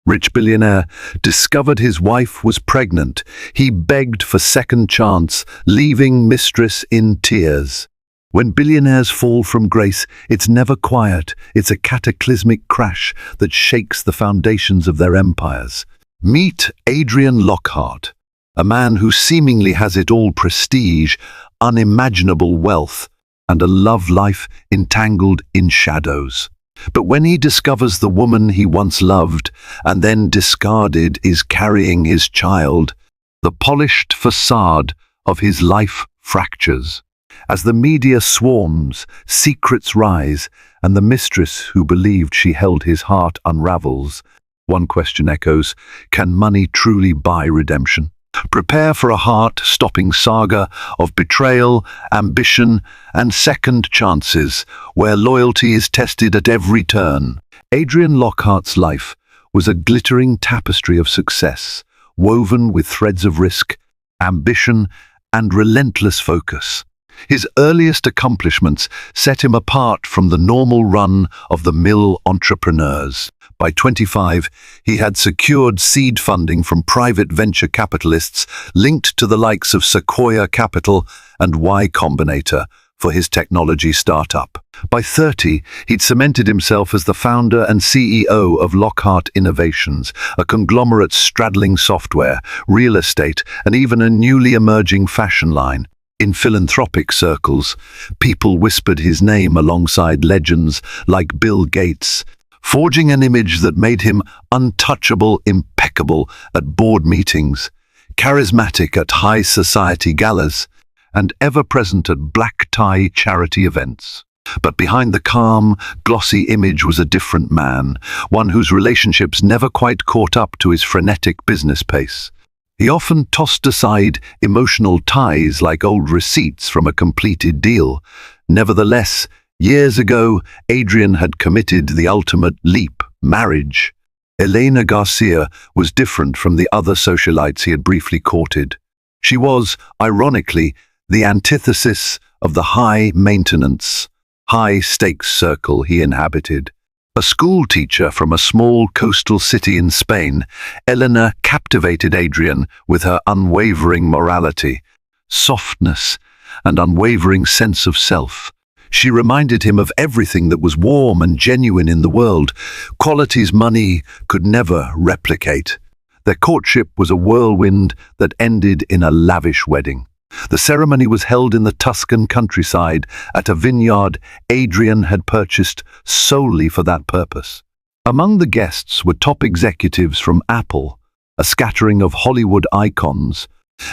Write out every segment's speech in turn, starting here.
Rich billionaire discovered his wife was pregnant. He begged for second chance, leaving mistress in tears. When billionaires fall from grace, it's never quiet. It's a cataclysmic crash that shakes the foundations of their empires. Meet Adrian Lockhart, a man who seemingly has it all: prestige, unimaginable wealth, and a love life entangled in shadows. But when he discovers the woman he once loved and then discarded is carrying his child, the polished facade of his life fractures. As the media swarms, secrets rise, and the mistress who believed she held his heart unravels. One question echoes: can money truly buy redemption? Prepare for a heart-stopping saga of betrayal, ambition, and second chances, where loyalty is tested at every turn. Adrian Lockhart's life was a glittering tapestry of success, woven with threads of risk, ambition, and relentless focus. His earliest accomplishments set him apart from the normal run-of-the-mill entrepreneurs. By 25, he had secured seed funding from private venture capitalists linked to the likes of Sequoia Capital and Y Combinator for his technology startup. By 30, he'd cemented himself as the founder and CEO of Lockhart Innovations, a conglomerate straddling software, real estate, and even a newly emerging fashion line. In philanthropic circles, people whispered his name alongside legends like Bill Gates, forging an image that made him untouchable, impeccable at board meetings, charismatic at high society galas, and ever-present at black-tie charity events. But behind the calm, glossy image was a different man, one whose relationships never quite caught up to his frenetic business pace. He often tossed aside emotional ties like old receipts from a completed deal. Nevertheless, years ago, Adrian had committed the ultimate leap: marriage. Elena Garcia was different from the other socialites he had briefly courted. She was, ironically, the antithesis of the high-maintenance, high-stakes circle he inhabited. A school teacher from a small coastal city in Spain, Elena captivated Adrian with her unwavering morality, softness, and unwavering sense of self. She reminded him of everything that was warm and genuine in the world, qualities money could never replicate. Their courtship was a whirlwind that ended in a lavish wedding. The ceremony was held in the Tuscan countryside at a vineyard Adrian had purchased solely for that purpose. Among the guests were top executives from Apple, a scattering of Hollywood icons,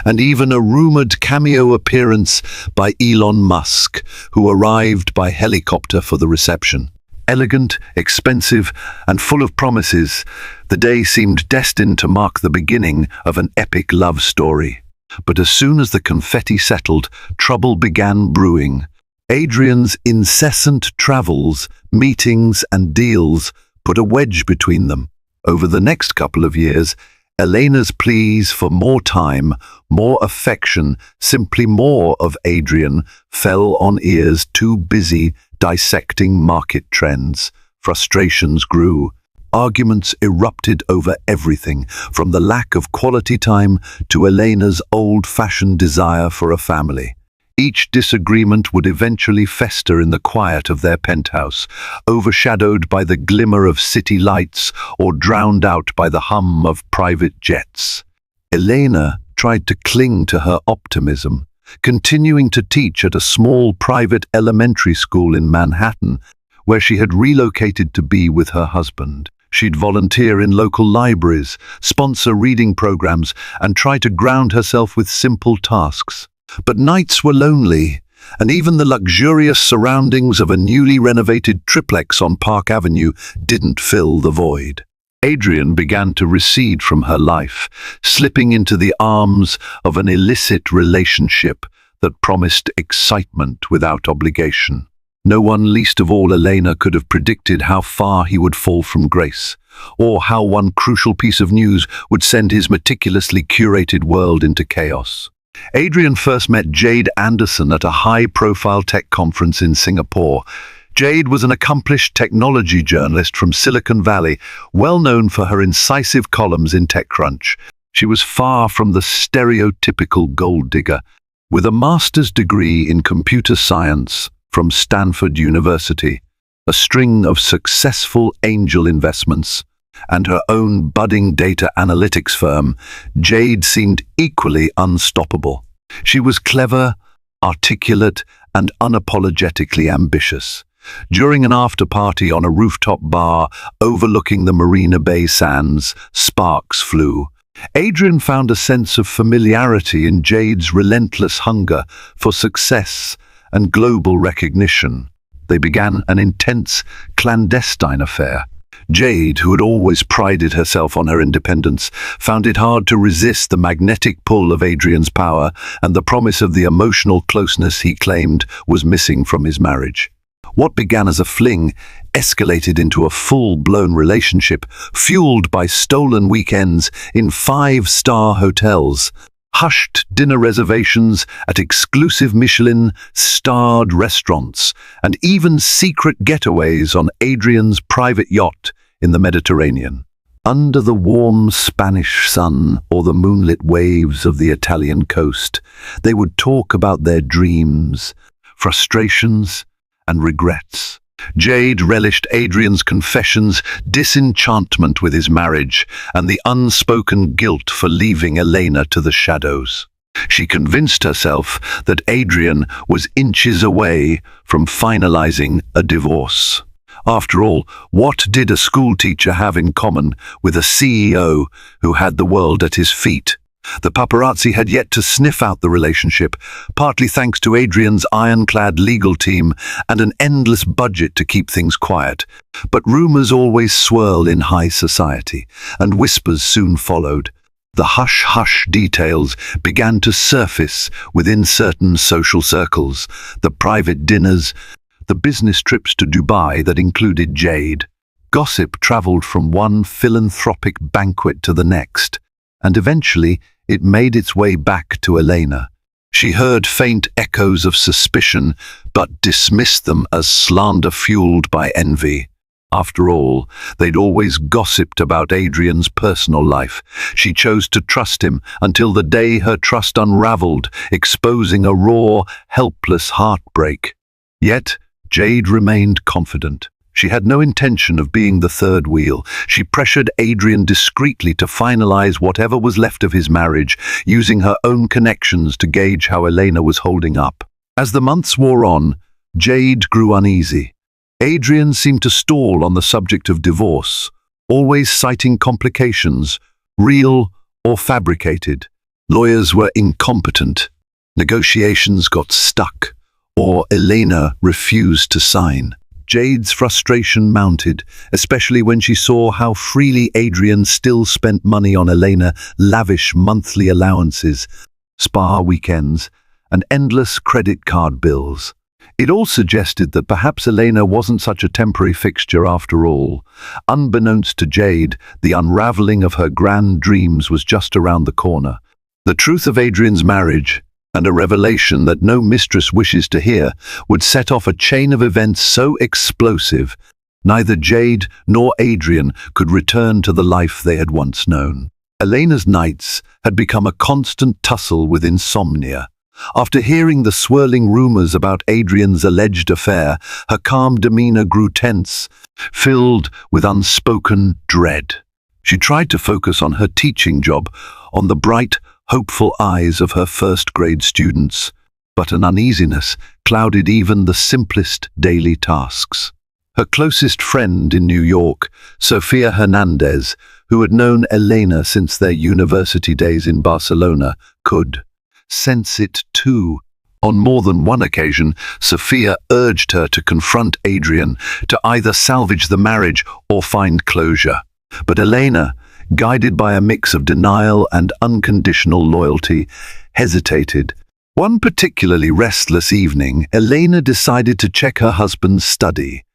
and even a rumored cameo appearance by Elon Musk, who arrived by helicopter for the reception. Elegant, expensive, and full of promises, the day seemed destined to mark the beginning of an epic love story. But as soon as the confetti settled, trouble began brewing. Adrian's incessant travels, meetings, and deals put a wedge between them. Over the next couple of years, Elena's pleas for more time, more affection, simply more of Adrian, fell on ears too busy dissecting market trends. Frustrations grew. Arguments erupted over everything, from the lack of quality time to Elena's old-fashioned desire for a family. Each disagreement would eventually fester in the quiet of their penthouse, overshadowed by the glimmer of city lights or drowned out by the hum of private jets. Elena tried to cling to her optimism, continuing to teach at a small private elementary school in Manhattan, where she had relocated to be with her husband. She'd volunteer in local libraries, sponsor reading programs, and try to ground herself with simple tasks. But nights were lonely, and even the luxurious surroundings of a newly renovated triplex on Park Avenue didn't fill the void. Adrian began to recede from her life, slipping into the arms of an illicit relationship that promised excitement without obligation. No one, least of all Elena, could have predicted how far he would fall from grace, or how one crucial piece of news would send his meticulously curated world into chaos. Adrian first met Jade Anderson at a high-profile tech conference in Singapore. Jade was an accomplished technology journalist from Silicon Valley, well known for her incisive columns in TechCrunch. She was far from the stereotypical gold digger. With a master's degree in computer science from Stanford University, a string of successful angel investments, and her own budding data analytics firm, Jade seemed equally unstoppable. She was clever, articulate, and unapologetically ambitious. During an after-party on a rooftop bar overlooking the Marina Bay Sands, sparks flew. Adrian found a sense of familiarity in Jade's relentless hunger for success and global recognition. They began an intense, clandestine affair. Jade, who had always prided herself on her independence, found it hard to resist the magnetic pull of Adrian's power and the promise of the emotional closeness he claimed was missing from his marriage. What began as a fling escalated into a full-blown relationship, fueled by stolen weekends in five-star hotels, hushed dinner reservations at exclusive Michelin-starred restaurants, and even secret getaways on Adrian's private yacht in the Mediterranean. Under the warm Spanish sun or the moonlit waves of the Italian coast, they would talk about their dreams, frustrations, and regrets. Jade relished Adrian's confessions, disenchantment with his marriage, and the unspoken guilt for leaving Elena to the shadows. She convinced herself that Adrian was inches away from finalizing a divorce. After all, what did a schoolteacher have in common with a CEO who had the world at his feet? The paparazzi had yet to sniff out the relationship, partly thanks to Adrian's ironclad legal team and an endless budget to keep things quiet. But rumors always swirl in high society, and whispers soon followed. The hush-hush details began to surface within certain social circles, the private dinners, the business trips to Dubai that included Jade. Gossip traveled from one philanthropic banquet to the next, and eventually it made its way back to Elena. She heard faint echoes of suspicion, but dismissed them as slander fueled by envy. After all, they'd always gossiped about Adrian's personal life. She chose to trust him until the day her trust unraveled, exposing a raw, helpless heartbreak. Yet, Jade remained confident. She had no intention of being the third wheel. She pressured Adrian discreetly to finalize whatever was left of his marriage, using her own connections to gauge how Elena was holding up. As the months wore on, Jade grew uneasy. Adrian seemed to stall on the subject of divorce, always citing complications, real or fabricated. Lawyers were incompetent. Negotiations got stuck, or Elena refused to sign. Jade's frustration mounted, especially when she saw how freely Adrian still spent money on Elena, lavish monthly allowances, spa weekends, and endless credit card bills. It all suggested that perhaps Elena wasn't such a temporary fixture after all. Unbeknownst to Jade, the unraveling of her grand dreams was just around the corner. The truth of Adrian's marriage, and a revelation that no mistress wishes to hear, would set off a chain of events so explosive, neither Jade nor Adrian could return to the life they had once known. Elena's nights had become a constant tussle with insomnia. After hearing the swirling rumors about Adrian's alleged affair, her calm demeanor grew tense, filled with unspoken dread. She tried to focus on her teaching job, on the bright, hopeful eyes of her first-grade students, but an uneasiness clouded even the simplest daily tasks. Her closest friend in New York, Sofia Hernandez, who had known Elena since their university days in Barcelona, could sense it too. On more than one occasion, Sofia urged her to confront Adrian, to either salvage the marriage or find closure. But Elena, guided by a mix of denial and unconditional loyalty, hesitated. One particularly restless evening, Elena decided to check her husband's study.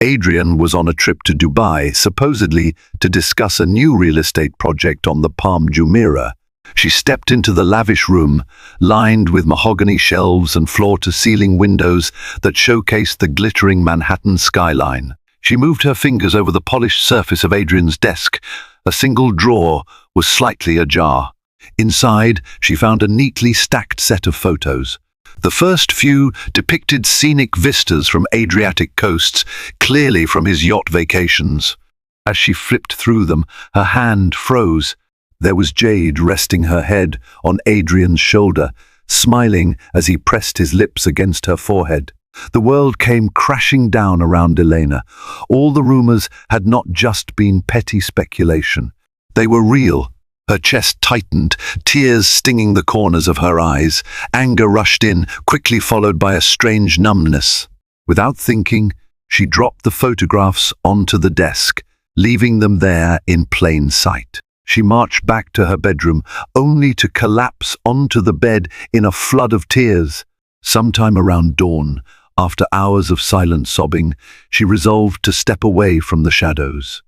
Adrian was on a trip to Dubai, supposedly to discuss a new real estate project on the Palm Jumeirah. She stepped into the lavish room, lined with mahogany shelves and floor-to-ceiling windows that showcased the glittering Manhattan skyline. She moved her fingers over the polished surface of Adrian's desk. A single drawer was slightly ajar. Inside, she found a neatly stacked set of photos. The first few depicted scenic vistas from Adriatic coasts, clearly from his yacht vacations. As she flipped through them, her hand froze. There was Jade resting her head on Adrian's shoulder, smiling as he pressed his lips against her forehead. The world came crashing down around Elena. All the rumors had not just been petty speculation. They were real. Her chest tightened, tears stinging the corners of her eyes. Anger rushed in, quickly followed by a strange numbness. Without thinking, she dropped the photographs onto the desk, leaving them there in plain sight. She marched back to her bedroom, only to collapse onto the bed in a flood of tears. Sometime around dawn, after hours of silent sobbing, she resolved to step away from the shadows.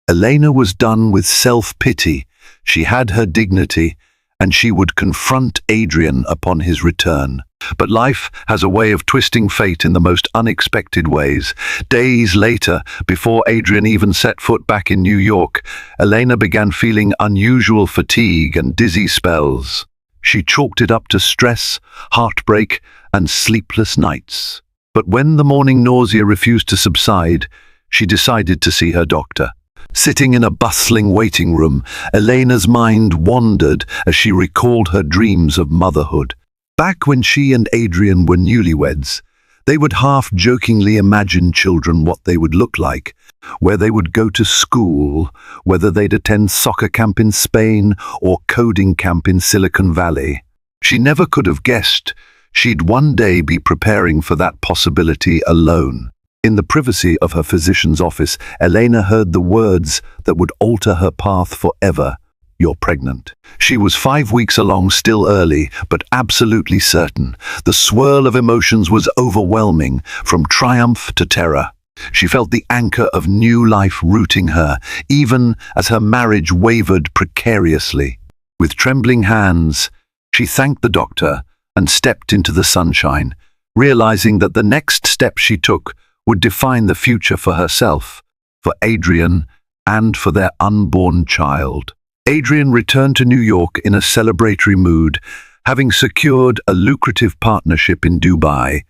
Elena was done with self-pity. She had her dignity, and she would confront Adrian upon his return. But life has a way of twisting fate in the most unexpected ways. Days later, before Adrian even set foot back in New York, Elena began feeling unusual fatigue and dizzy spells. She chalked it up to stress, heartbreak, and sleepless nights. But when the morning nausea refused to subside, she decided to see her doctor. Sitting in a bustling waiting room, Elena's mind wandered as she recalled her dreams of motherhood. Back when she and Adrian were newlyweds, they would half-jokingly imagine children, what they would look like, where they would go to school, whether they'd attend soccer camp in Spain or coding camp in Silicon Valley. She never could have guessed she'd one day be preparing for that possibility alone. In the privacy of her physician's office, Elena heard the words that would alter her path forever. "You're pregnant." She was 5 weeks along, still early, but absolutely certain. The swirl of emotions was overwhelming, from triumph to terror. She felt the anchor of new life rooting her, even as her marriage wavered precariously. With trembling hands, she thanked the doctor and stepped into the sunshine, realizing that the next step she took would define the future for herself, for Adrian, and for their unborn child. Adrian returned to New York in a celebratory mood, having secured a lucrative partnership in Dubai.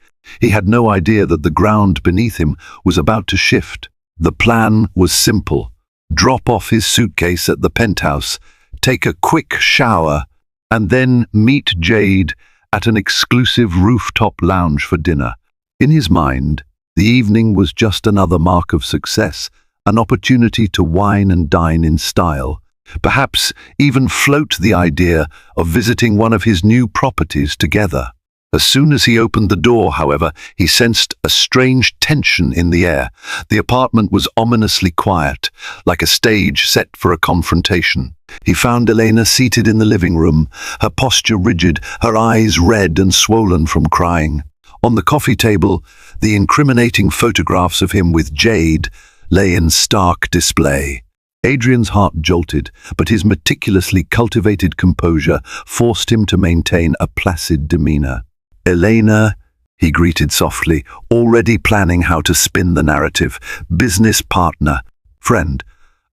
He had no idea that the ground beneath him was about to shift. The plan was simple: drop off his suitcase at the penthouse, take a quick shower, and then meet Jade at an exclusive rooftop lounge for dinner. In his mind, the evening was just another mark of success, an opportunity to wine and dine in style, perhaps even float the idea of visiting one of his new properties together. As soon as he opened the door, however, he sensed a strange tension in the air. The apartment was ominously quiet, like a stage set for a confrontation. He found Elena seated in the living room, her posture rigid, her eyes red and swollen from crying. On the coffee table, the incriminating photographs of him with Jade lay in stark display. Adrian's heart jolted, but his meticulously cultivated composure forced him to maintain a placid demeanor. "Elena," he greeted softly, already planning how to spin the narrative. "Business partner, friend,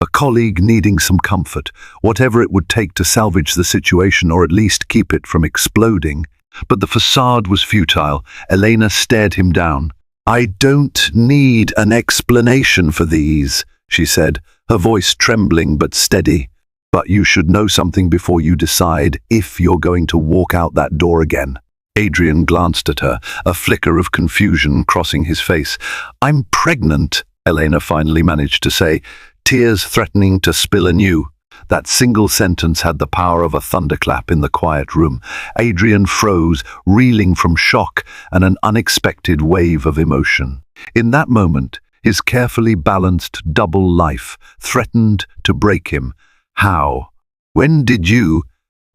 a colleague needing some comfort, whatever it would take to salvage the situation or at least keep it from exploding." But the facade was futile. Elena stared him down. "I don't need an explanation for these," she said, her voice trembling but steady. "But you should know something before you decide if you're going to walk out that door again." Adrian glanced at her, a flicker of confusion crossing his face. "I'm pregnant," Elena finally managed to say, tears threatening to spill anew. That single sentence had the power of a thunderclap in the quiet room. Adrian froze, reeling from shock and an unexpected wave of emotion. In that moment, his carefully balanced double life threatened to break him. "How? When did you?"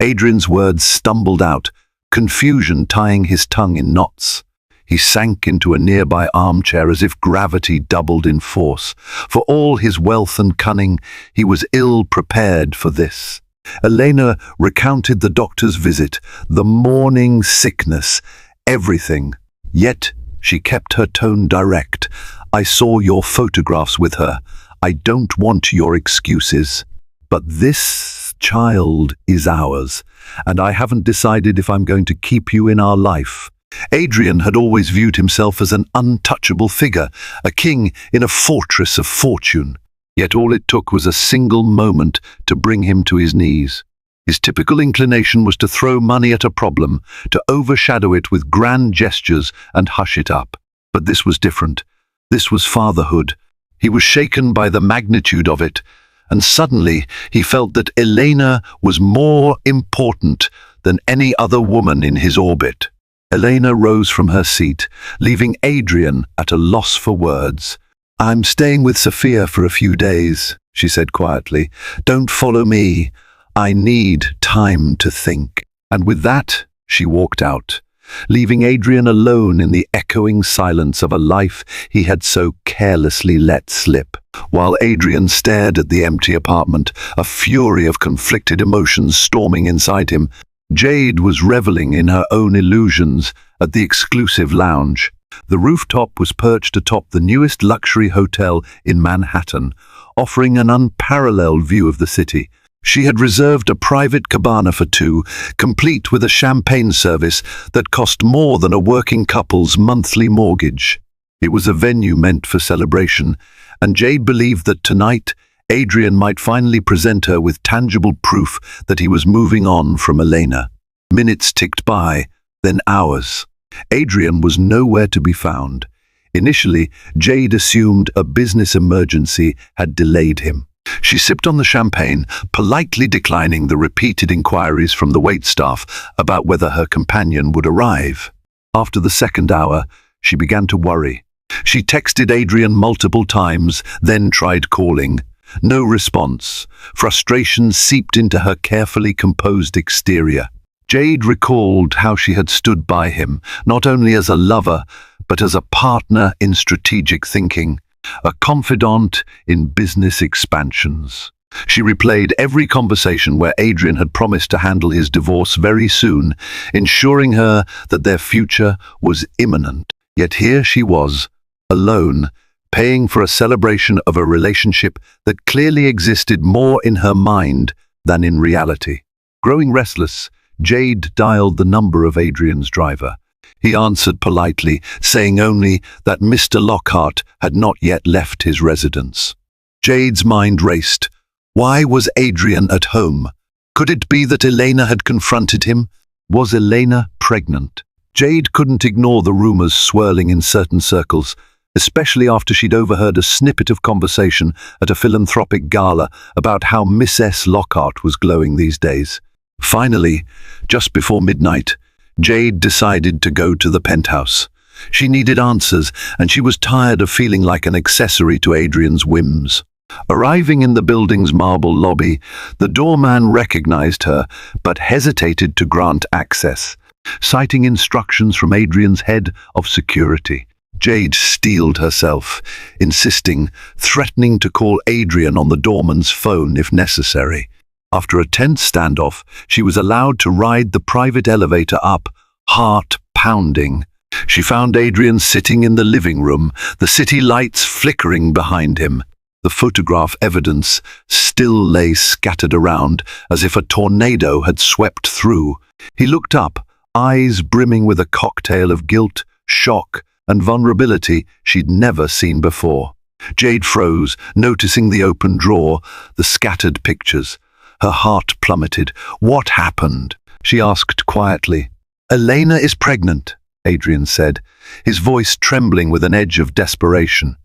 Adrian's words stumbled out, confusion tying his tongue in knots. He sank into a nearby armchair as if gravity doubled in force. For all his wealth and cunning, he was ill prepared for this. Elena recounted the doctor's visit, the morning sickness, everything. Yet she kept her tone direct. I saw your photographs with her. I don't want your excuses. But this child is ours, and I haven't decided if I'm going to keep you in our life. Adrian had always viewed himself as an untouchable figure, a king in a fortress of fortune. Yet all it took was a single moment to bring him to his knees. His typical inclination was to throw money at a problem, to overshadow it with grand gestures and hush it up. But this was different. This was fatherhood. He was shaken by the magnitude of it, and suddenly he felt that Elena was more important than any other woman in his orbit. Elena rose from her seat, leaving Adrian at a loss for words. I'm staying with Sophia for a few days, she said quietly. Don't follow me. I need time to think. And with that, she walked out, leaving Adrian alone in the echoing silence of a life he had so carelessly let slip. While Adrian stared at the empty apartment, a fury of conflicted emotions storming inside him, Jade was reveling in her own illusions at the exclusive lounge. The rooftop was perched atop the newest luxury hotel in Manhattan, offering an unparalleled view of the city. She had reserved a private cabana for two, complete with a champagne service that cost more than a working couple's monthly mortgage. It was a venue meant for celebration, and Jade believed that tonight Adrian might finally present her with tangible proof that he was moving on from Elena. Minutes ticked by, then hours. Adrian was nowhere to be found. Initially, Jade assumed a business emergency had delayed him. She sipped on the champagne, politely declining the repeated inquiries from the waitstaff about whether her companion would arrive. After the second hour, she began to worry. She texted Adrian multiple times, then tried calling. No response. Frustration seeped into her carefully composed exterior. Jade recalled how she had stood by him, not only as a lover, but as a partner in strategic thinking, a confidant in business expansions. She replayed every conversation where Adrian had promised to handle his divorce very soon, ensuring her that their future was imminent. Yet here she was, alone, paying for a celebration of a relationship that clearly existed more in her mind than in reality. Growing restless, Jade dialed the number of Adrian's driver. He answered politely, saying only that Mr. Lockhart had not yet left his residence. Jade's mind raced. Why was Adrian at home? Could it be that Elena had confronted him? Was Elena pregnant? Jade couldn't ignore the rumors swirling in certain circles, especially after she'd overheard a snippet of conversation at a philanthropic gala about how Miss S. Lockhart was glowing these days. Finally, just before midnight, Jade decided to go to the penthouse. She needed answers, and she was tired of feeling like an accessory to Adrian's whims. Arriving in the building's marble lobby, the doorman recognized her, but hesitated to grant access, citing instructions from Adrian's head of security. Jade steeled herself, insisting, threatening to call Adrian on the doorman's phone if necessary. After a tense standoff, she was allowed to ride the private elevator up, heart pounding. She found Adrian sitting in the living room, the city lights flickering behind him. The photograph evidence still lay scattered around, as if a tornado had swept through. He looked up, eyes brimming with a cocktail of guilt, shock, and vulnerability she'd never seen before. Jade froze, noticing the open drawer, the scattered pictures. Her heart plummeted. What happened? She asked quietly. Elena is pregnant, Adrian said, his voice trembling with an edge of desperation.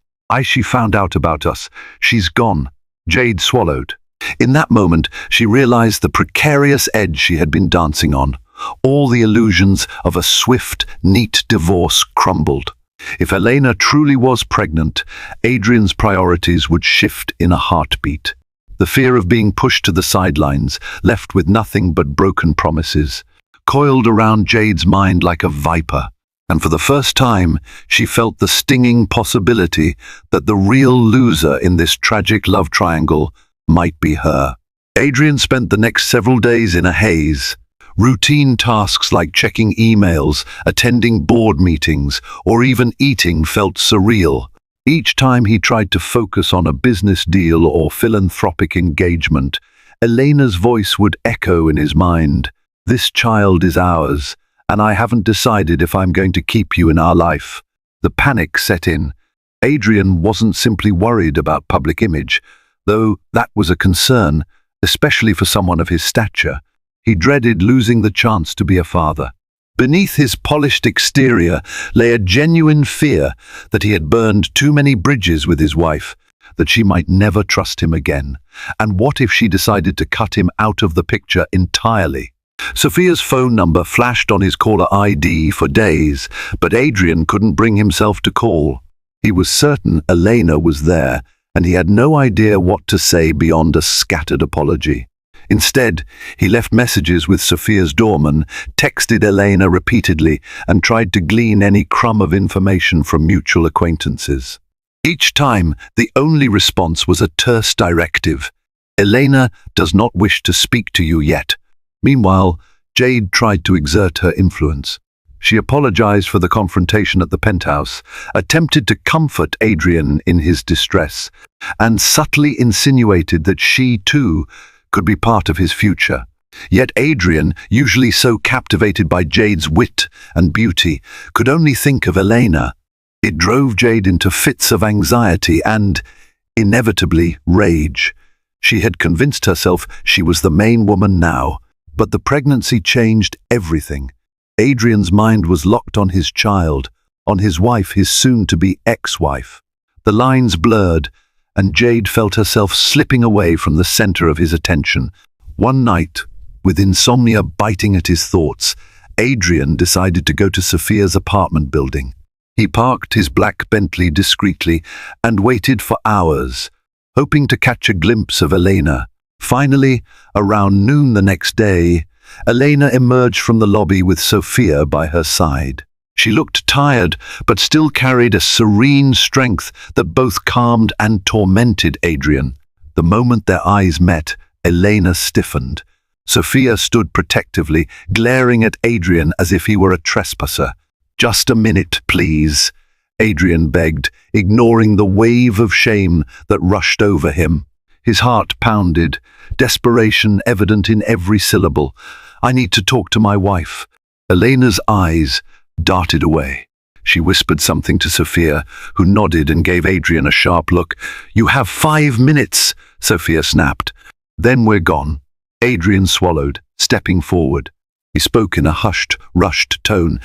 She found out about us. She's gone. Jade swallowed. In that moment, she realized the precarious edge she had been dancing on. All the illusions of a swift, neat divorce crumbled. If Elena truly was pregnant, Adrian's priorities would shift in a heartbeat. The fear of being pushed to the sidelines, left with nothing but broken promises, coiled around Jade's mind like a viper. And for the first time, she felt the stinging possibility that the real loser in this tragic love triangle might be her. Adrian spent the next several days in a haze. Routine tasks like checking emails, attending board meetings, or even eating felt surreal. Each time he tried to focus on a business deal or philanthropic engagement, Elena's voice would echo in his mind. "This child is ours, and I haven't decided if I'm going to keep you in our life." The panic set in. Adrian wasn't simply worried about public image, though that was a concern, especially for someone of his stature. He dreaded losing the chance to be a father. Beneath his polished exterior lay a genuine fear that he had burned too many bridges with his wife, that she might never trust him again. And what if she decided to cut him out of the picture entirely? Sophia's phone number flashed on his caller ID for days, but Adrian couldn't bring himself to call. He was certain Elena was there, and he had no idea what to say beyond a scattered apology. Instead, he left messages with Sophia's doorman, texted Elena repeatedly, and tried to glean any crumb of information from mutual acquaintances. Each time, the only response was a terse directive. "Elena does not wish to speak to you yet." Meanwhile, Jade tried to exert her influence. She apologized for the confrontation at the penthouse, attempted to comfort Adrian in his distress, and subtly insinuated that she, too, could be part of his future. Yet Adrian, usually so captivated by Jade's wit and beauty, could only think of Elena. It drove Jade into fits of anxiety and, inevitably, rage. She had convinced herself she was the main woman now, but the pregnancy changed everything. Adrian's mind was locked on his child, on his wife, his soon-to-be ex-wife. The lines blurred, and Jade felt herself slipping away from the center of his attention. One night, with insomnia biting at his thoughts, Adrian decided to go to Sophia's apartment building. He parked his black Bentley discreetly and waited for hours, hoping to catch a glimpse of Elena. Finally, around noon the next day, Elena emerged from the lobby with Sophia by her side. She looked tired, but still carried a serene strength that both calmed and tormented Adrian. The moment their eyes met, Elena stiffened. Sophia stood protectively, glaring at Adrian as if he were a trespasser. "Just a minute, please," Adrian begged, ignoring the wave of shame that rushed over him. His heart pounded, desperation evident in every syllable. "I need to talk to my wife." Elena's eyes darted away. She whispered something to Sophia, who nodded and gave Adrian a sharp look. "You have 5 minutes," Sophia snapped. "Then we're gone." Adrian swallowed, stepping forward. He spoke in a hushed, rushed tone.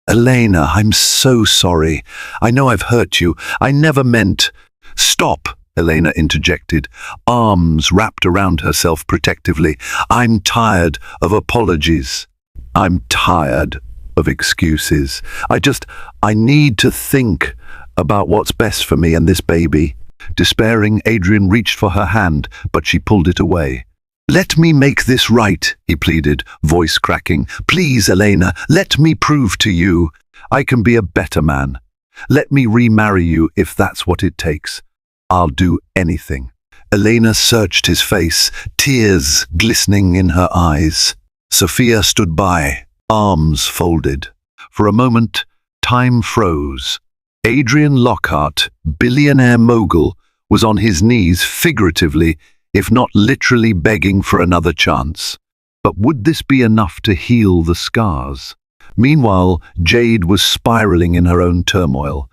"Elena, I'm so sorry. I know I've hurt you. I never meant—" "Stop," Elena interjected, arms wrapped around herself protectively. "I'm tired of apologies. I'm tired of excuses. I need to think about what's best for me and this baby." Despairing, Adrian reached for her hand, but she pulled it away. "Let me make this right," he pleaded, voice cracking. "Please, Elena, let me prove to you I can be a better man. Let me remarry you if that's what it takes. I'll do anything." Elena searched his face, tears glistening in her eyes. Sophia stood by, arms folded. For a moment, time froze. Adrian Lockhart, billionaire mogul, was on his knees figuratively, if not literally begging for another chance. But would this be enough to heal the scars? Meanwhile, Jade was spiraling in her own turmoil.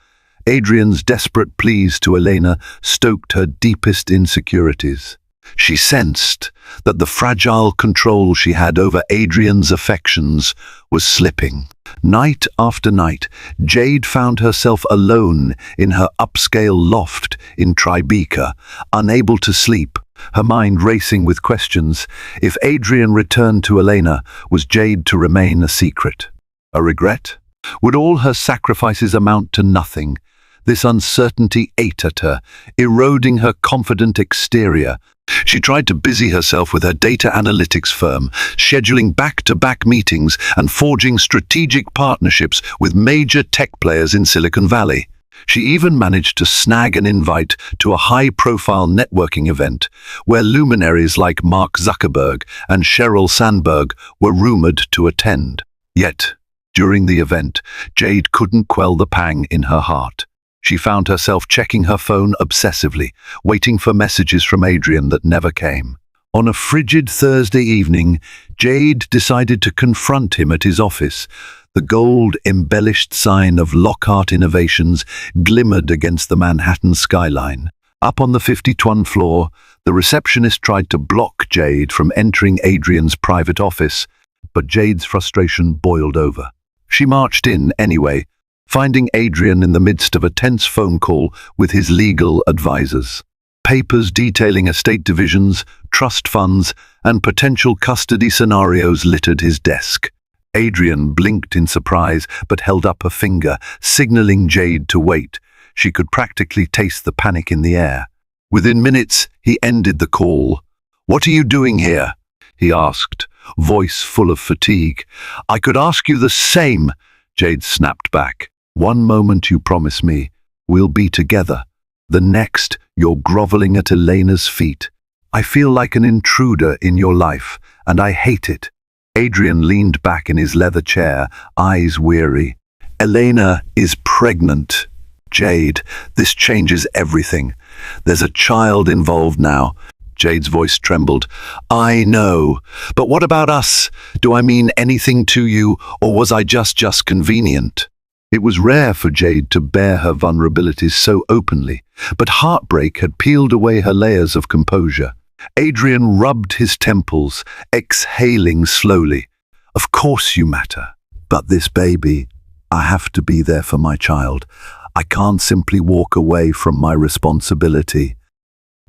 Adrian's desperate pleas to Elena stoked her deepest insecurities. She sensed that the fragile control she had over Adrian's affections was slipping. Night after night, Jade found herself alone in her upscale loft in Tribeca, unable to sleep, her mind racing with questions. If Adrian returned to Elena, was Jade to remain a secret? A regret? Would all her sacrifices amount to nothing? This uncertainty ate at her, eroding her confident exterior. She tried to busy herself with her data analytics firm, scheduling back-to-back meetings and forging strategic partnerships with major tech players in Silicon Valley. She even managed to snag an invite to a high-profile networking event where luminaries like Mark Zuckerberg and Sheryl Sandberg were rumored to attend. Yet, during the event, Jade couldn't quell the pang in her heart. She found herself checking her phone obsessively, waiting for messages from Adrian that never came. On a frigid Thursday evening, Jade decided to confront him at his office. The gold-embellished sign of Lockhart Innovations glimmered against the Manhattan skyline. Up on the 52nd floor, the receptionist tried to block Jade from entering Adrian's private office, but Jade's frustration boiled over. She marched in anyway, finding Adrian in the midst of a tense phone call with his legal advisors. Papers detailing estate divisions, trust funds, and potential custody scenarios littered his desk. Adrian blinked in surprise but held up a finger, signaling Jade to wait. She could practically taste the panic in the air. Within minutes, he ended the call. "What are you doing here?" he asked, voice full of fatigue. "I could ask you the same," Jade snapped back. "One moment you promise me, we'll be together. The next, you're groveling at Elena's feet. I feel like an intruder in your life, and I hate it." Adrian leaned back in his leather chair, eyes weary. "Elena is pregnant. Jade, this changes everything. There's a child involved now." Jade's voice trembled. "I know, but what about us? Do I mean anything to you, or was I just convenient?" It was rare for Jade to bear her vulnerabilities so openly, but heartbreak had peeled away her layers of composure. Adrian rubbed his temples, exhaling slowly. "Of course you matter. But this baby, I have to be there for my child. I can't simply walk away from my responsibility.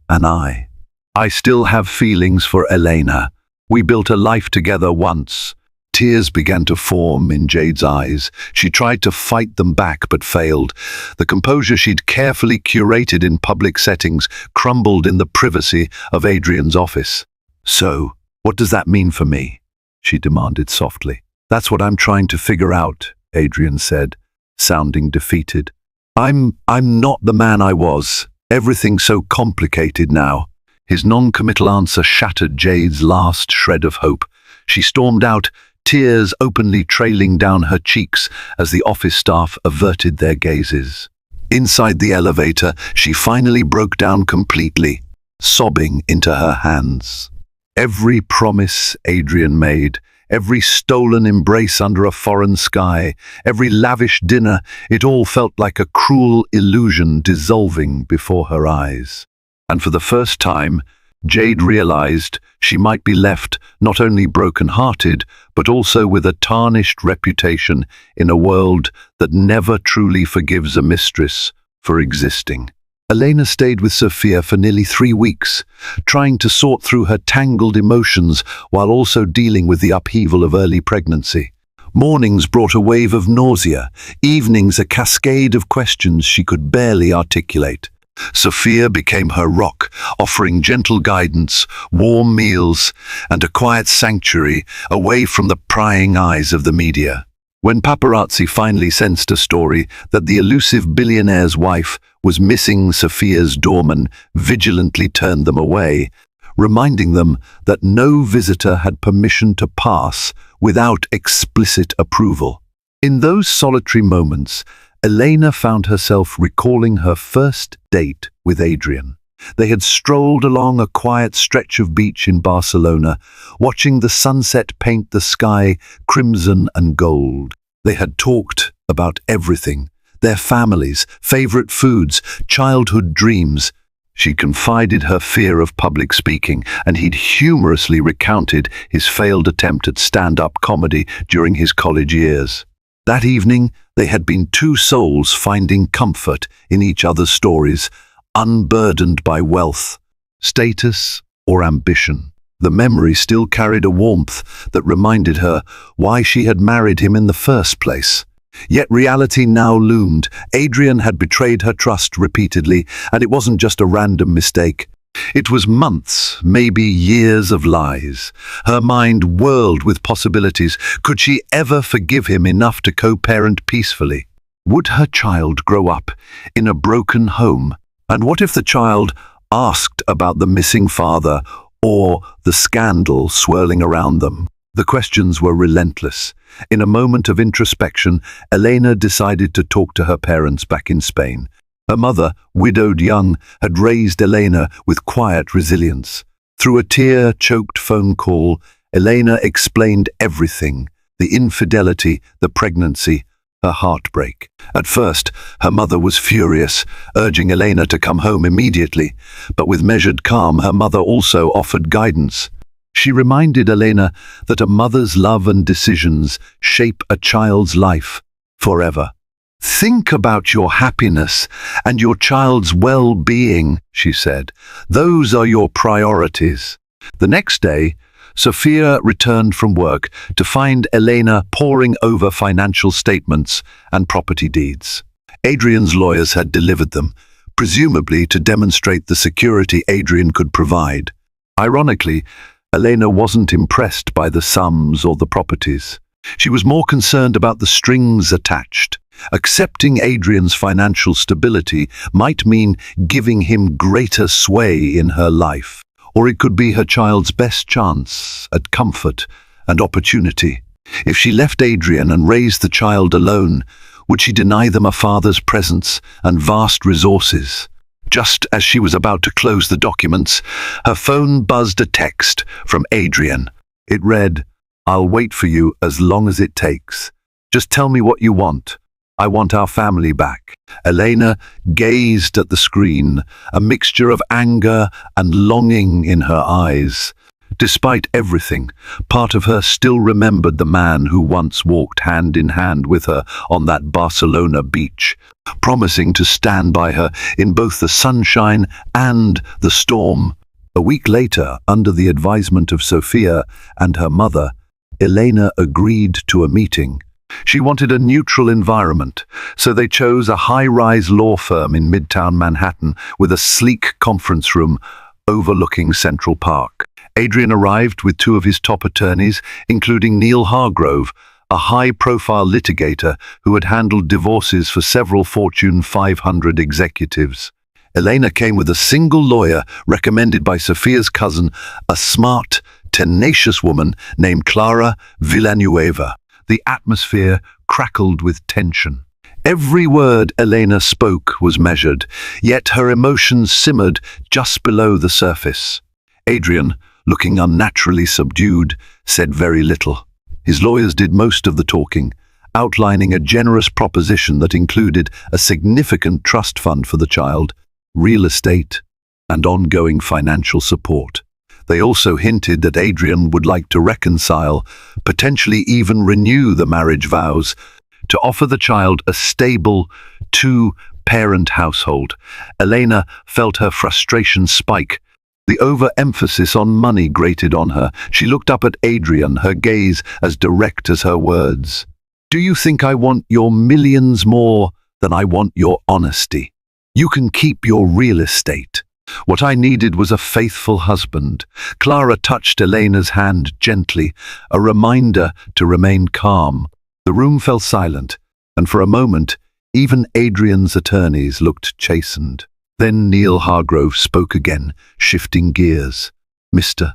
And I still have feelings for Elena. We built a life together once." Tears began to form in Jade's eyes. She tried to fight them back but failed. The composure she'd carefully curated in public settings crumbled in the privacy of Adrian's office. "So, what does that mean for me?" she demanded softly. "That's what I'm trying to figure out," Adrian said, sounding defeated. I'm not the man I was. Everything's so complicated now." His non-committal answer shattered Jade's last shred of hope. She stormed out, tears openly trailing down her cheeks as the office staff averted their gazes. Inside the elevator, she finally broke down completely, sobbing into her hands. Every promise Adrian made, every stolen embrace under a foreign sky, every lavish dinner, it all felt like a cruel illusion dissolving before her eyes. And for the first time, Jade realized she might be left not only broken-hearted, but also with a tarnished reputation in a world that never truly forgives a mistress for existing. Elena stayed with Sophia for nearly 3 weeks, trying to sort through her tangled emotions while also dealing with the upheaval of early pregnancy. Mornings brought a wave of nausea, evenings a cascade of questions she could barely articulate. Sophia became her rock, offering gentle guidance, warm meals, and a quiet sanctuary away from the prying eyes of the media. When paparazzi finally sensed a story that the elusive billionaire's wife was missing Sophia's doorman, vigilantly turned them away, reminding them that no visitor had permission to pass without explicit approval. In those solitary moments, Elena found herself recalling her first date with Adrian. They had strolled along a quiet stretch of beach in Barcelona, watching the sunset paint the sky crimson and gold. They had talked about everything, their families, favorite foods, childhood dreams. She confided her fear of public speaking, and he'd humorously recounted his failed attempt at stand-up comedy during his college years. That evening, they had been two souls finding comfort in each other's stories, unburdened by wealth, status, or ambition. The memory still carried a warmth that reminded her why she had married him in the first place. Yet reality now loomed. Adrian had betrayed her trust repeatedly, and it wasn't just a random mistake. It was months, maybe years of lies. Her mind whirled with possibilities. Could she ever forgive him enough to co-parent peacefully? Would her child grow up in a broken home? And what if the child asked about the missing father or the scandal swirling around them? The questions were relentless. In a moment of introspection, Elena decided to talk to her parents back in Spain. Her mother, widowed young, had raised Elena with quiet resilience. Through a tear-choked phone call, Elena explained everything: the infidelity, the pregnancy, her heartbreak. At first, her mother was furious, urging Elena to come home immediately. But with measured calm, her mother also offered guidance. She reminded Elena that a mother's love and decisions shape a child's life forever. "Think about your happiness and your child's well-being," she said. "Those are your priorities." The next day, Sophia returned from work to find Elena poring over financial statements and property deeds. Adrian's lawyers had delivered them, presumably to demonstrate the security Adrian could provide. Ironically, Elena wasn't impressed by the sums or the properties. She was more concerned about the strings attached. Accepting Adrian's financial stability might mean giving him greater sway in her life, or it could be her child's best chance at comfort and opportunity. If she left Adrian and raised the child alone, would she deny them a father's presence and vast resources? Just as she was about to close the documents, her phone buzzed a text from Adrian. It read, "I'll wait for you as long as it takes. Just tell me what you want. I want our family back." Elena gazed at the screen, a mixture of anger and longing in her eyes. Despite everything, part of her still remembered the man who once walked hand in hand with her on that Barcelona beach, promising to stand by her in both the sunshine and the storm. A week later, under the advisement of Sophia and her mother, Elena agreed to a meeting. She wanted a neutral environment, so they chose a high-rise law firm in Midtown Manhattan with a sleek conference room overlooking Central Park. Adrian arrived with two of his top attorneys, including Neil Hargrove, a high-profile litigator who had handled divorces for several Fortune 500 executives. Elena came with a single lawyer recommended by Sophia's cousin, a smart, tenacious woman named Clara Villanueva. The atmosphere crackled with tension. Every word Elena spoke was measured, yet her emotions simmered just below the surface. Adrian, looking unnaturally subdued, said very little. His lawyers did most of the talking, outlining a generous proposition that included a significant trust fund for the child, real estate, and ongoing financial support. They also hinted that Adrian would like to reconcile, potentially even renew the marriage vows, to offer the child a stable, two-parent household. Elena felt her frustration spike. The overemphasis on money grated on her. She looked up at Adrian, her gaze as direct as her words. "Do you think I want your millions more than I want your honesty? You can keep your real estate. What I needed was a faithful husband." Clara touched Elena's hand gently, a reminder to remain calm. The room fell silent, and for a moment, even Adrian's attorneys looked chastened. Then Neil Hargrove spoke again, shifting gears. "Mr.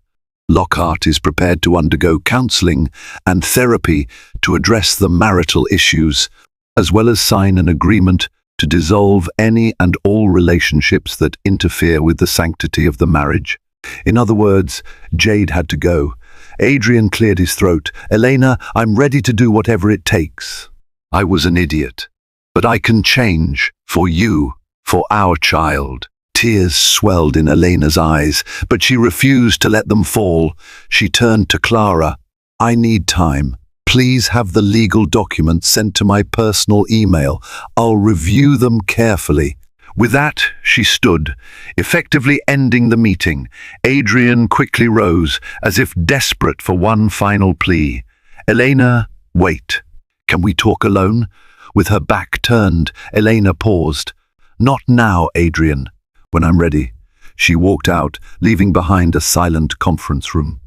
Lockhart is prepared to undergo counseling and therapy to address the marital issues, as well as sign an agreement to dissolve any and all relationships that interfere with the sanctity of the marriage." In other words, Jade had to go. Adrian cleared his throat. "Elena, I'm ready to do whatever it takes. I was an idiot, but I can change for you. For our child." Tears swelled in Elena's eyes, but she refused to let them fall. She turned to Clara. "I need time. Please have the legal documents sent to my personal email. I'll review them carefully." With that, she stood, effectively ending the meeting. Adrian quickly rose, as if desperate for one final plea. "Elena, wait. Can we talk alone?" With her back turned, Elena paused. "Not now, Adrian. When I'm ready." She walked out, leaving behind a silent conference room.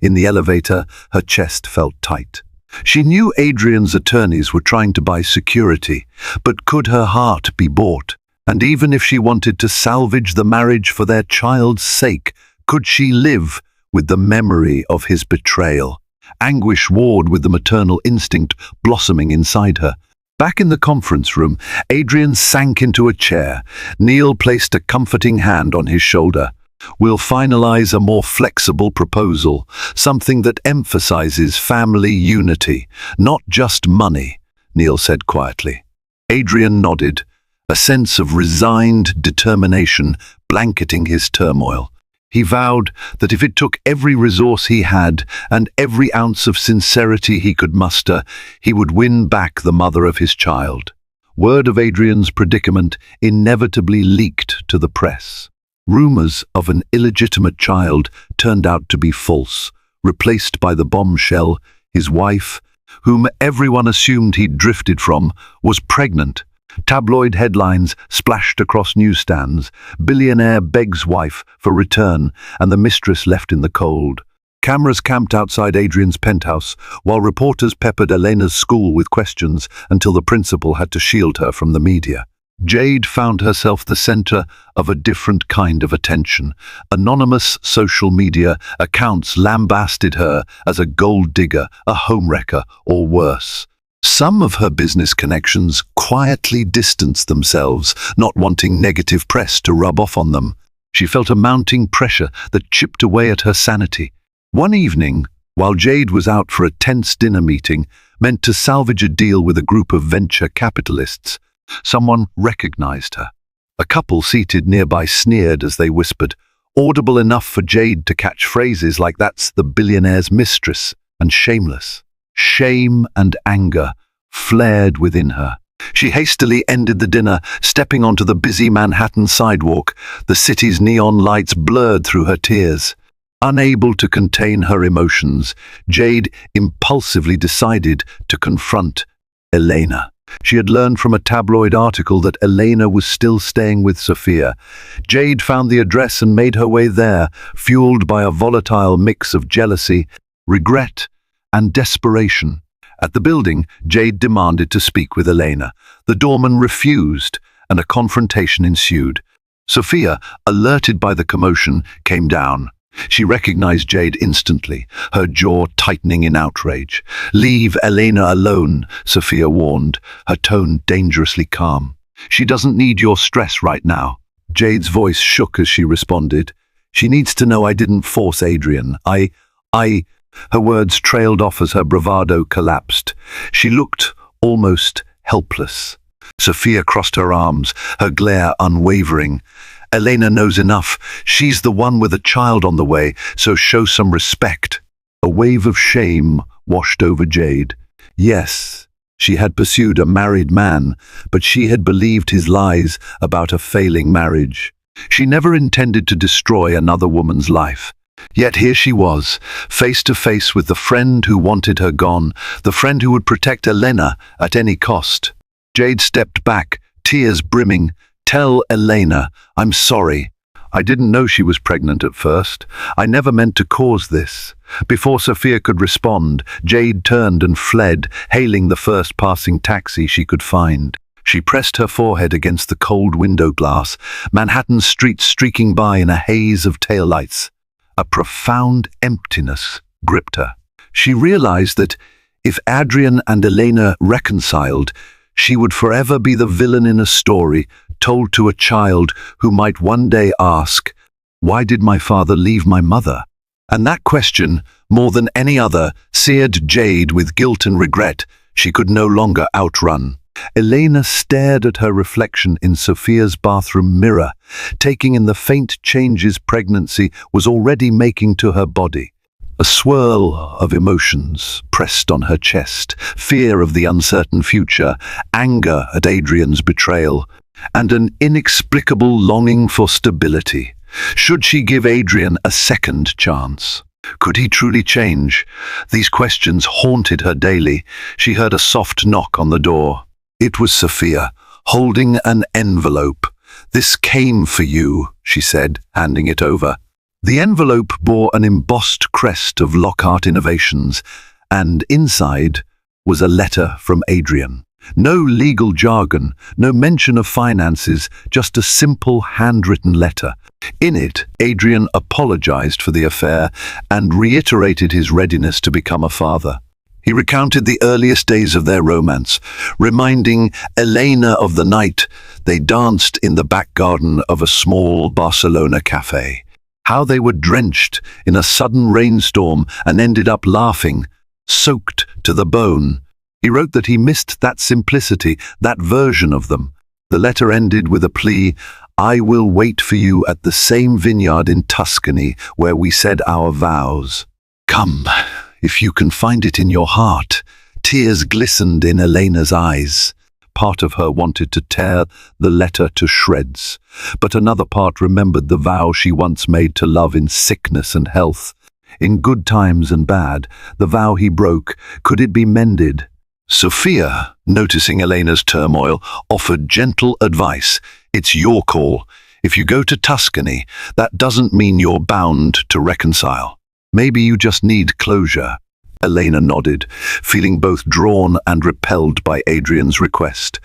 In the elevator, her chest felt tight. She knew Adrian's attorneys were trying to buy security, but could her heart be bought? And even if she wanted to salvage the marriage for their child's sake, could she live with the memory of his betrayal? Anguish warred with the maternal instinct blossoming inside her. Back in the conference room, Adrian sank into a chair. Neil placed a comforting hand on his shoulder. "We'll finalize a more flexible proposal, something that emphasizes family unity, not just money," Neil said quietly. Adrian nodded, a sense of resigned determination blanketing his turmoil. He vowed that if it took every resource he had and every ounce of sincerity he could muster, he would win back the mother of his child. Word of Adrian's predicament inevitably leaked to the press. Rumors of an illegitimate child turned out to be false, replaced by the bombshell. His wife, whom everyone assumed he'd drifted from, was pregnant. Tabloid headlines splashed across newsstands. "Billionaire begs wife for return," and the mistress left in the cold. Cameras camped outside Adrian's penthouse, while reporters peppered Elena's school with questions until the principal had to shield her from the media. Jade found herself the center of a different kind of attention. Anonymous social media accounts lambasted her as a gold digger, a homewrecker, or worse. Some of her business connections quietly distanced themselves, not wanting negative press to rub off on them. She felt a mounting pressure that chipped away at her sanity. One evening, while Jade was out for a tense dinner meeting meant to salvage a deal with a group of venture capitalists, someone recognized her. A couple seated nearby sneered as they whispered, audible enough for Jade to catch phrases like "that's the billionaire's mistress" and "shameless." Shame and anger flared within her. She hastily ended the dinner, stepping onto the busy Manhattan sidewalk, the city's neon lights blurred through her tears. Unable to contain her emotions, Jade impulsively decided to confront Elena. She had learned from a tabloid article that Elena was still staying with Sophia. Jade found the address and made her way there, fueled by a volatile mix of jealousy, regret, and desperation. At the building, Jade demanded to speak with Elena. The doorman refused, and a confrontation ensued. Sophia, alerted by the commotion, came down. She recognized Jade instantly, her jaw tightening in outrage. "Leave Elena alone," Sophia warned, her tone dangerously calm. "She doesn't need your stress right now." Jade's voice shook as she responded. "She needs to know I didn't force Adrian. I... Her words trailed off as her bravado collapsed. She looked almost helpless. Sophia crossed her arms, her glare unwavering. "Elena knows enough. She's the one with a child on the way, so show some respect." A wave of shame washed over Jade. Yes, she had pursued a married man, but she had believed his lies about a failing marriage. She never intended to destroy another woman's life. Yet here she was, face to face with the friend who wanted her gone, the friend who would protect Elena at any cost. Jade stepped back, tears brimming. "Tell Elena, I'm sorry. I didn't know she was pregnant at first. I never meant to cause this." Before Sophia could respond, Jade turned and fled, hailing the first passing taxi she could find. She pressed her forehead against the cold window glass, Manhattan streets streaking by in a haze of taillights. A profound emptiness gripped her. She realized that if Adrian and Elena reconciled, she would forever be the villain in a story told to a child who might one day ask, "Why did my father leave my mother?" And that question, more than any other, seared Jade with guilt and regret she could no longer outrun. Elena stared at her reflection in Sophia's bathroom mirror, taking in the faint changes pregnancy was already making to her body. A swirl of emotions pressed on her chest, fear of the uncertain future, anger at Adrian's betrayal, and an inexplicable longing for stability. Should she give Adrian a second chance? Could he truly change? These questions haunted her daily. She heard a soft knock on the door. It was Sophia, holding an envelope. "This came for you," she said, handing it over. The envelope bore an embossed crest of Lockhart Innovations, and inside was a letter from Adrian. No legal jargon, no mention of finances, just a simple handwritten letter. In it, Adrian apologized for the affair and reiterated his readiness to become a father. He recounted the earliest days of their romance, reminding Elena of the night they danced in the back garden of a small Barcelona cafe. How they were drenched in a sudden rainstorm and ended up laughing, soaked to the bone. He wrote that he missed that simplicity, that version of them. The letter ended with a plea, "I will wait for you at the same vineyard in Tuscany where we said our vows. Come, if you can find it in your heart." Tears glistened in Elena's eyes. Part of her wanted to tear the letter to shreds, but another part remembered the vow she once made to love in sickness and health. In good times and bad, the vow he broke, could it be mended? Sophia, noticing Elena's turmoil, offered gentle advice. "It's your call. If you go to Tuscany, that doesn't mean you're bound to reconcile. Maybe you just need closure." Elena nodded, feeling both drawn and repelled by Adrian's request.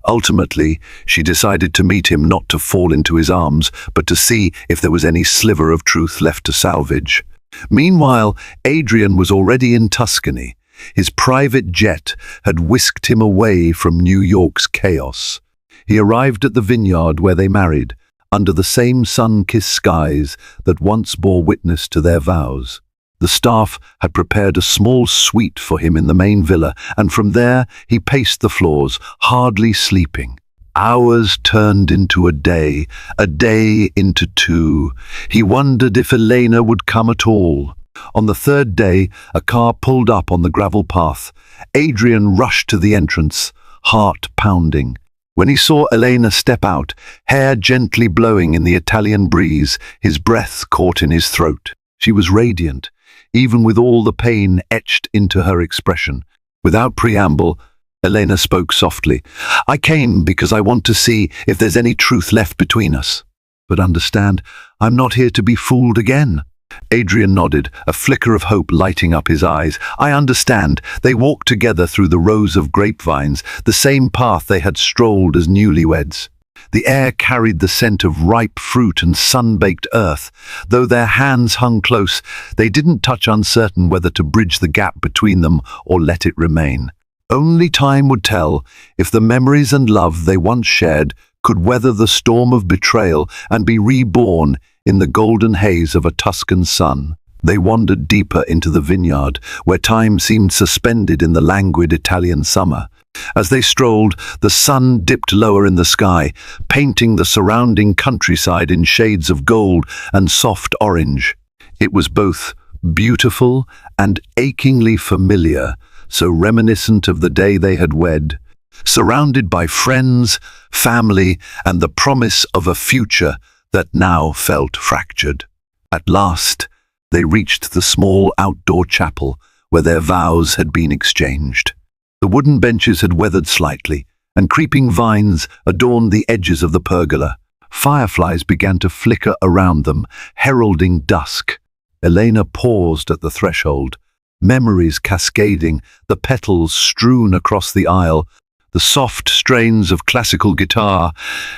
Ultimately, she decided to meet him, not to fall into his arms, but to see if there was any sliver of truth left to salvage. Meanwhile, Adrian was already in Tuscany. His private jet had whisked him away from New York's chaos. He arrived at the vineyard where they married, under the same sun-kissed skies that once bore witness to their vows. The staff had prepared a small suite for him in the main villa, and from there he paced the floors, hardly sleeping. Hours turned into a day into two. He wondered if Elena would come at all. On the third day, a car pulled up on the gravel path. Adrian rushed to the entrance, heart pounding. When he saw Elena step out, hair gently blowing in the Italian breeze, his breath caught in his throat. She was radiant, even with all the pain etched into her expression. Without preamble, Elena spoke softly. "I came because I want to see if there's any truth left between us. But understand, I'm not here to be fooled again." Adrian nodded, a flicker of hope lighting up his eyes. "I understand." They walked together through the rows of grapevines, the same path they had strolled as newlyweds. The air carried the scent of ripe fruit and sun-baked earth. Though their hands hung close, they didn't touch, uncertain whether to bridge the gap between them or let it remain. Only time would tell if the memories and love they once shared could weather the storm of betrayal and be reborn in the golden haze of a Tuscan sun. They wandered deeper into the vineyard, where time seemed suspended in the languid Italian summer. As they strolled, the sun dipped lower in the sky, painting the surrounding countryside in shades of gold and soft orange. It was both beautiful and achingly familiar, so reminiscent of the day they had wed. Surrounded by friends, family, and the promise of a future that now felt fractured. At last, they reached the small outdoor chapel where their vows had been exchanged. The wooden benches had weathered slightly, and creeping vines adorned the edges of the pergola. Fireflies began to flicker around them, heralding dusk. Elena paused at the threshold, memories cascading, the petals strewn across the aisle, the soft strains of classical guitar,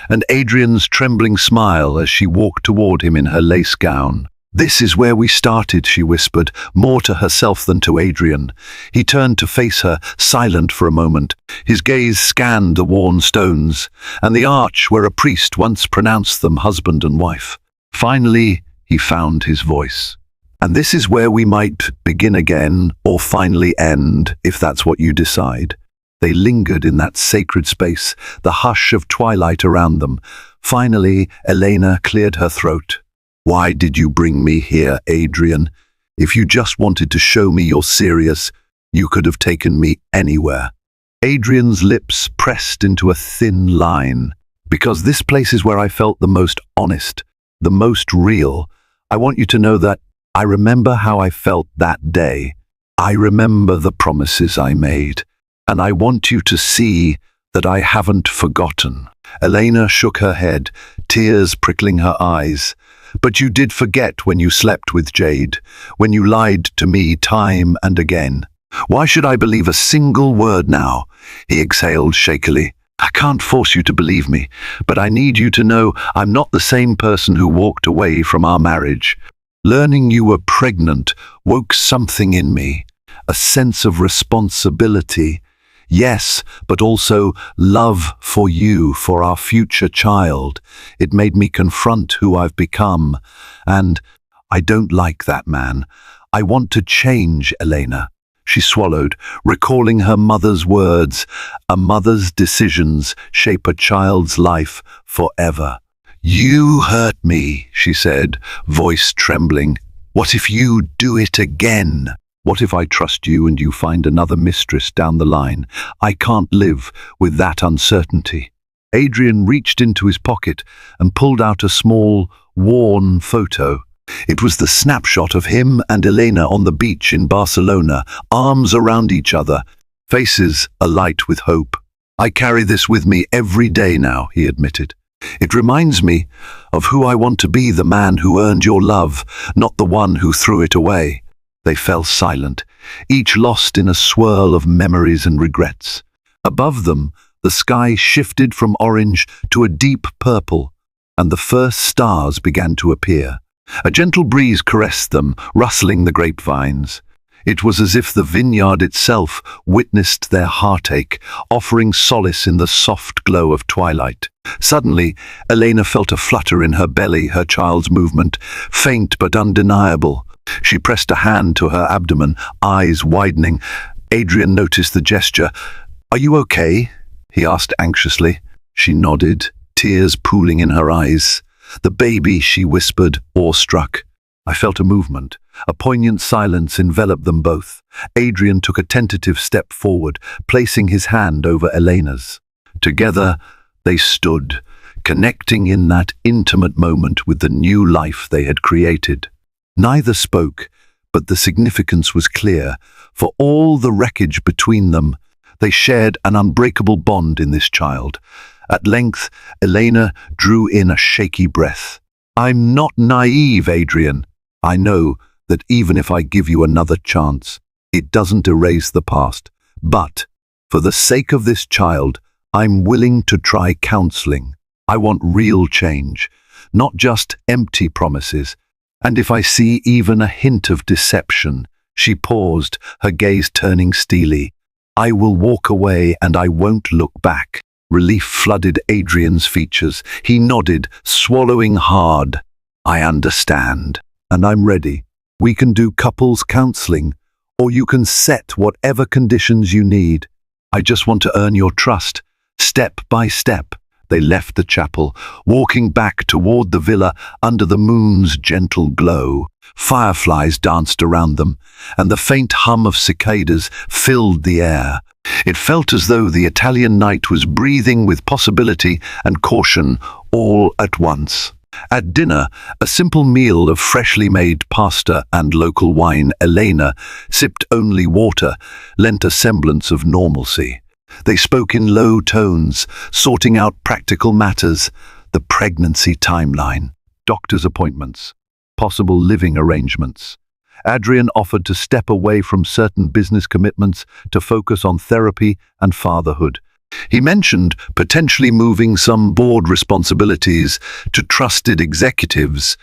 and Adrian's trembling smile as she walked toward him in her lace gown. "This is where we started," she whispered, more to herself than to Adrian. He turned to face her, silent for a moment. His gaze scanned the worn stones, and the arch where a priest once pronounced them husband and wife. Finally, he found his voice. "And this is where we might begin again, or finally end, if that's what you decide." They lingered in that sacred space, the hush of twilight around them. Finally, Elena cleared her throat. "Why did you bring me here, Adrian? If you just wanted to show me you're serious, you could have taken me anywhere." Adrian's lips pressed into a thin line. "Because this place is where I felt the most honest, the most real. I want you to know that I remember how I felt that day. I remember the promises I made. And I want you to see that I haven't forgotten." Elena shook her head, tears prickling her eyes. "But you did forget when you slept with Jade, when you lied to me time and again. Why should I believe a single word now? He exhaled shakily. I can't force you to believe me, but I need you to know I'm not the same person who walked away from our marriage. Learning you were pregnant woke something in me, a sense of responsibility. Yes, but also love for you, for our future child. It made me confront who I've become. And I don't like that man. I want to change, Elena. She swallowed, recalling her mother's words. A mother's decisions shape a child's life forever. You hurt me, she said, voice trembling. What if you do it again? What if I trust you and you find another mistress down the line? I can't live with that uncertainty. Adrian reached into his pocket and pulled out a small, worn photo. It was the snapshot of him and Elena on the beach in Barcelona, arms around each other, faces alight with hope. I carry this with me every day now, he admitted. It reminds me of who I want to be, the man who earned your love, not the one who threw it away. They fell silent, each lost in a swirl of memories and regrets. Above them, the sky shifted from orange to a deep purple, and the first stars began to appear. A gentle breeze caressed them, rustling the grapevines. It was as if the vineyard itself witnessed their heartache, offering solace in the soft glow of twilight. Suddenly, Elena felt a flutter in her belly, her child's movement, faint but undeniable. She pressed a hand to her abdomen, eyes widening. Adrian noticed the gesture. "Are you okay?" he asked anxiously. She nodded, tears pooling in her eyes. "The baby," she whispered, awestruck. I felt a movement. A poignant silence enveloped them both. Adrian took a tentative step forward, placing his hand over Elena's. Together, they stood, connecting in that intimate moment with the new life they had created. Neither spoke, but the significance was clear. For all the wreckage between them, they shared an unbreakable bond in this child. At length, Elena drew in a shaky breath. "I'm not naive, Adrian. I know that even if I give you another chance, it doesn't erase the past. But, for the sake of this child, I'm willing to try counseling. I want real change, not just empty promises. And if I see even a hint of deception," she paused, her gaze turning steely, "I will walk away and I won't look back." Relief flooded Adrian's features. He nodded, swallowing hard. "I understand, and I'm ready. We can do couples counseling, or you can set whatever conditions you need. I just want to earn your trust, step by step." They left the chapel, walking back toward the villa under the moon's gentle glow. Fireflies danced around them, and the faint hum of cicadas filled the air. It felt as though the Italian night was breathing with possibility and caution all at once. At dinner, a simple meal of freshly made pasta and local wine, Elena, sipped only water, lent a semblance of normalcy. They spoke in low tones, sorting out practical matters, the pregnancy timeline, doctor's appointments, possible living arrangements. Adrian offered to step away from certain business commitments to focus on therapy and fatherhood. He mentioned potentially moving some board responsibilities to trusted executives,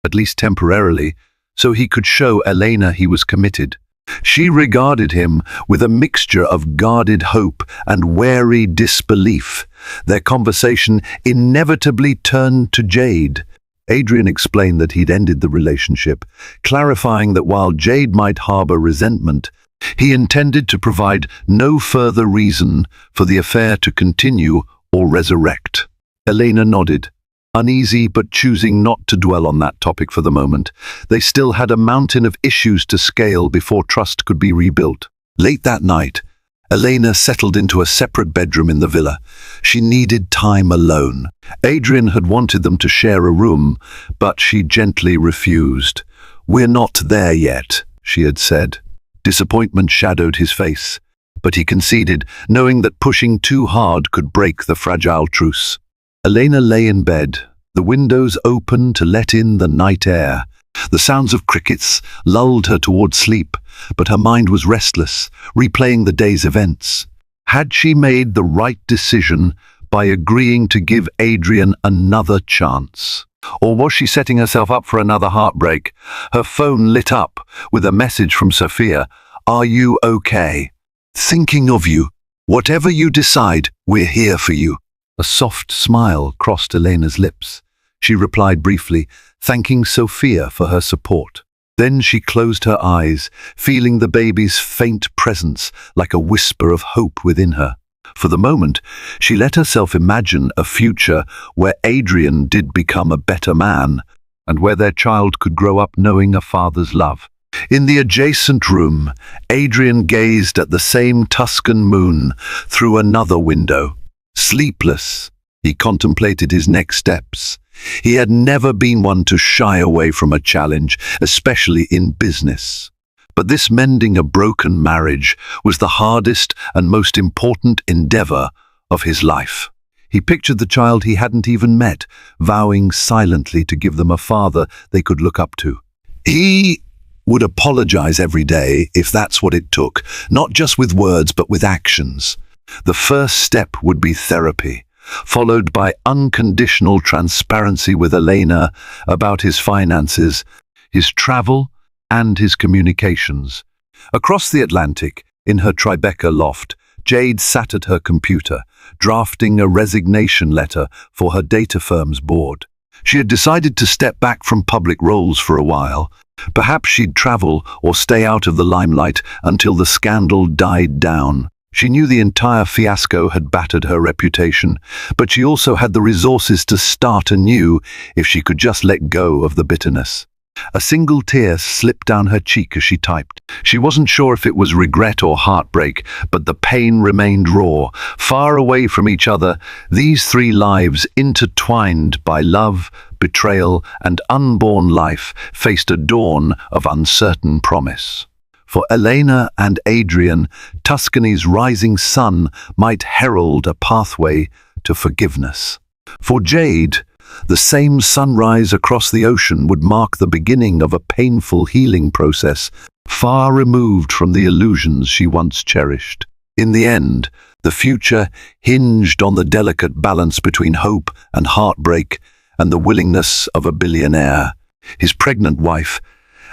at least temporarily, so he could show Elena he was committed. She regarded him with a mixture of guarded hope and wary disbelief. Their conversation inevitably turned to Jade. Adrian explained that he'd ended the relationship, clarifying that while Jade might harbor resentment, he intended to provide no further reason for the affair to continue or resurrect. Elena nodded, uneasy but choosing not to dwell on that topic for the moment. They still had a mountain of issues to scale before trust could be rebuilt. Late that night, Elena settled into a separate bedroom in the villa. She needed time alone. Adrian had wanted them to share a room, but she gently refused. "We're not there yet," she had said. Disappointment shadowed his face, but he conceded, knowing that pushing too hard could break the fragile truce. Elena lay in bed, the windows open to let in the night air. The sounds of crickets lulled her toward sleep, but her mind was restless, replaying the day's events. Had she made the right decision by agreeing to give Adrian another chance? Or was she setting herself up for another heartbreak? Her phone lit up with a message from Sophia. "Are you okay? Thinking of you. Whatever you decide, we're here for you." A soft smile crossed Elena's lips. She replied briefly, thanking Sophia for her support. Then she closed her eyes, feeling the baby's faint presence like a whisper of hope within her. For the moment, she let herself imagine a future where Adrian did become a better man, and where their child could grow up knowing a father's love. In the adjacent room, Adrian gazed at the same Tuscan moon through another window. Sleepless, he contemplated his next steps. He had never been one to shy away from a challenge, especially in business. But this mending a broken marriage was the hardest and most important endeavor of his life. He pictured the child he hadn't even met, vowing silently to give them a father they could look up to. He would apologize every day if that's what it took, not just with words but with actions. The first step would be therapy, followed by unconditional transparency with Elena about his finances, his travel, and his communications. Across the Atlantic, in her Tribeca loft, Jade sat at her computer, drafting a resignation letter for her data firm's board. She had decided to step back from public roles for a while. Perhaps she'd travel or stay out of the limelight until the scandal died down. She knew the entire fiasco had battered her reputation, but she also had the resources to start anew if she could just let go of the bitterness. A single tear slipped down her cheek as she typed. She wasn't sure if it was regret or heartbreak, but the pain remained raw. Far away from each other, these three lives, intertwined by love, betrayal, and unborn life, faced a dawn of uncertain promise. For Elena and Adrian, Tuscany's rising sun might herald a pathway to forgiveness. For Jade, the same sunrise across the ocean would mark the beginning of a painful healing process, far removed from the illusions she once cherished. In the end, the future hinged on the delicate balance between hope and heartbreak and the willingness of a billionaire, his pregnant wife,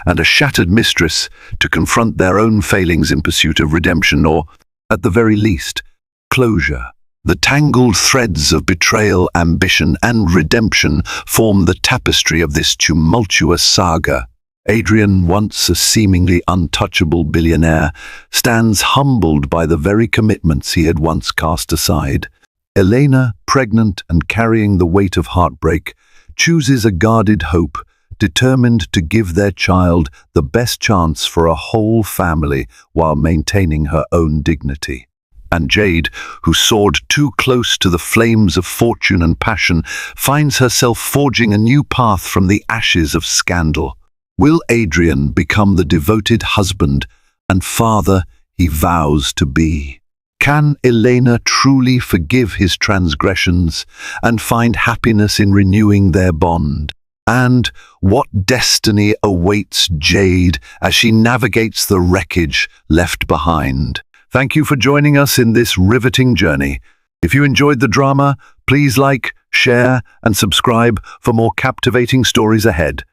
and a shattered mistress to confront their own failings in pursuit of redemption or, at the very least, closure. The tangled threads of betrayal, ambition, and redemption form the tapestry of this tumultuous saga. Adrian, once a seemingly untouchable billionaire, stands humbled by the very commitments he had once cast aside. Elena, pregnant and carrying the weight of heartbreak, chooses a guarded hope, determined to give their child the best chance for a whole family while maintaining her own dignity. And Jade, who soared too close to the flames of fortune and passion, finds herself forging a new path from the ashes of scandal. Will Adrian become the devoted husband and father he vows to be? Can Elena truly forgive his transgressions and find happiness in renewing their bond? And what destiny awaits Jade as she navigates the wreckage left behind? Thank you for joining us in this riveting journey. If you enjoyed the drama, please like, share, and subscribe for more captivating stories ahead.